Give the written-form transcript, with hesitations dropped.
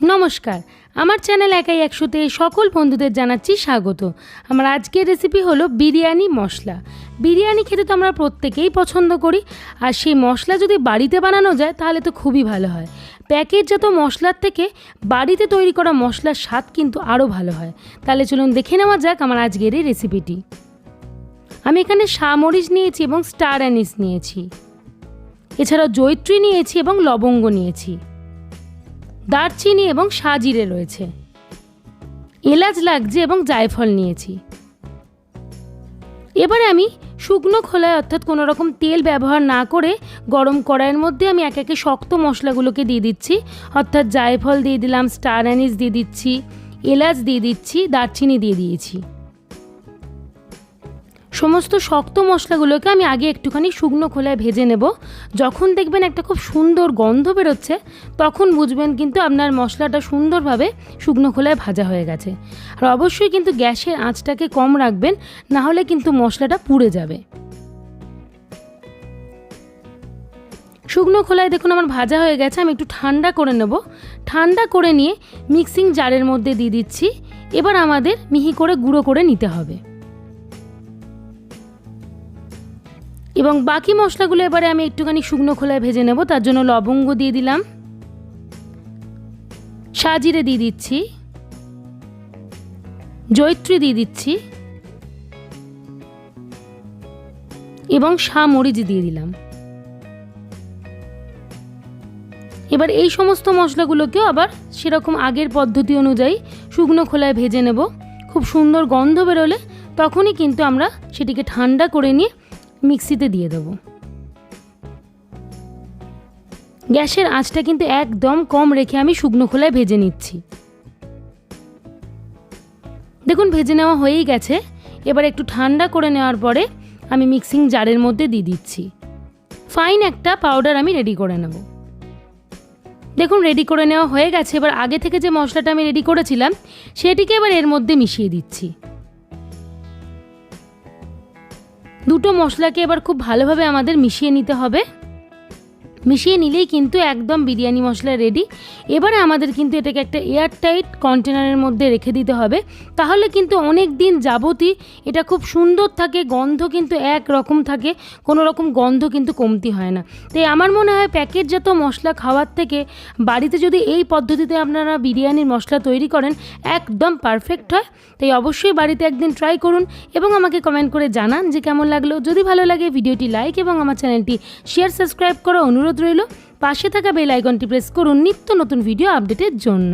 নমস্কার, আমার চ্যানেল একাই একশোতে সকল বন্ধুদের জানাচ্ছি স্বাগত। আমার আজকের রেসিপি হলো বিরিয়ানি মশলা। বিরিয়ানি খেতে তো আমরা প্রত্যেকেই পছন্দ করি, আর সেই মশলা যদি বাড়িতে বানানো যায় তাহলে তো খুবই ভালো হয়। প্যাকেটজাত মশলার থেকে বাড়িতে তৈরি করা মশলার স্বাদ কিন্তু আরও ভালো হয়। তাহলে চলুন দেখে নেওয়া যাক আমার আজকের এই রেসিপিটি। আমি এখানে শাহ মরিচ নিয়েছি এবং স্টার অ্যানিস নিয়েছি, এছাড়াও জয়ত্রী নিয়েছি এবং লবঙ্গ নিয়েছি, দারচিনি এবং শাহ জিরে রয়েছে, এলাচ লাগছে এবং জায়ফল নিয়েছি। এবারে আমি শুকনো খোলায় অর্থাৎ কোনো রকম তেল ব্যবহার না করে গরম কড়াইয়ের মধ্যে আমি একে একে শক্ত মশলাগুলোকে দিয়ে দিচ্ছি। অর্থাৎ জায়ফল দিয়ে দিলাম, স্টার অ্যানিস দিয়ে দিচ্ছি, এলাচ দিয়ে দিচ্ছি, দারচিনি দিয়ে দিয়েছি। সমস্ত শক্ত মশলাগুলোকে আমি আগে একটুখানি শুকনো খোলায় ভেজে নেব। যখন দেখবেন একটা খুব সুন্দর গন্ধ বেরোচ্ছে তখন বুঝবেন কিন্তু আপনার মশলাটা সুন্দরভাবে শুকনো খোলায় ভাজা হয়ে গেছে। আর অবশ্যই কিন্তু গ্যাসের আঁচটাকে কম রাখবেন, না হলে কিন্তু মশলাটা পুড়ে যাবে। শুকনো খোলায় দেখুন আমার ভাজা হয়ে গেছে। আমি একটু ঠান্ডা করে নেব। ঠান্ডা করে নিয়ে মিক্সিং জারের মধ্যে দিয়ে দিচ্ছি। এবার আমাদের মিহি করে গুঁড়ো করে নিতে হবে। এবং বাকি মশলাগুলো এবারে আমি একটুখানি শুকনো খোলায় ভেজে নেব। তার জন্য লবঙ্গ দিয়ে দিলাম, শাহ জিরে দিয়ে দিচ্ছি, জয়ত্রী দিয়ে দিচ্ছি এবং শাহ মরিচ দিয়ে দিলাম। এবার এই সমস্ত মশলাগুলোকেও আবার সেরকম আগের পদ্ধতি অনুযায়ী শুকনো খোলায় ভেজে নেব। খুব সুন্দর গন্ধ বেরোলে তখনই কিন্তু আমরা সেটিকে ঠান্ডা করে নিয়ে মিক্সিতে দিয়ে দেব। গ্যাসের আঁচটা কিন্তু একদম কম রেখে আমি শুকনো খোলায় ভেজে নিচ্ছি। দেখুন ভেজে নেওয়া হয়েই গেছে। এবার একটু ঠান্ডা করে নেওয়ার পরে আমি মিক্সিং জারের মধ্যে দিয়ে দিচ্ছি। ফাইন একটা পাউডার আমি রেডি করে নেব। দেখুন রেডি করে নেওয়া হয়ে গেছে। এবার আগে থেকে যে মশলাটা আমি রেডি করেছিলাম সেটিকে এবার এর মধ্যে মিশিয়ে দিচ্ছি। দুটো মশলাকে এবার খুব ভালোভাবে আমাদের মিশিয়ে নিতে হবে। মিশিয়ে নিলেই কিন্তু একদম বিরিয়ানি মশলা রেডি। এবারে আমাদের কিন্তু এটাকে একটা এয়ারটাইট কন্টেনারের মধ্যে রেখে দিতে হবে। তাহলে কিন্তু অনেক দিন যাবতই এটা খুব সুন্দর থাকে, গন্ধ কিন্তু এক রকম থাকে, কোনো রকম গন্ধ কিন্তু কমতি হয় না। তাই আমার মনে হয় প্যাকেটজাত মশলা খাওয়ার থেকে বাড়িতে যদি এই পদ্ধতিতে আপনারা বিরিয়ানির মশলা তৈরি করেন একদম পারফেক্ট হয়। তাই অবশ্যই বাড়িতে একদিন ট্রাই করুন এবং আমাকে কমেন্ট করে জানান যে কেমন লাগলো। যদি ভালো লাগে ভিডিওটি লাইক এবং আমার চ্যানেলটি শেয়ার সাবস্ক্রাইব করা অনুরোধ রইল। পাশে থাকা বেল আইকনটি প্রেস করুন নিত্য নতুন ভিডিও আপডেটের জন্য।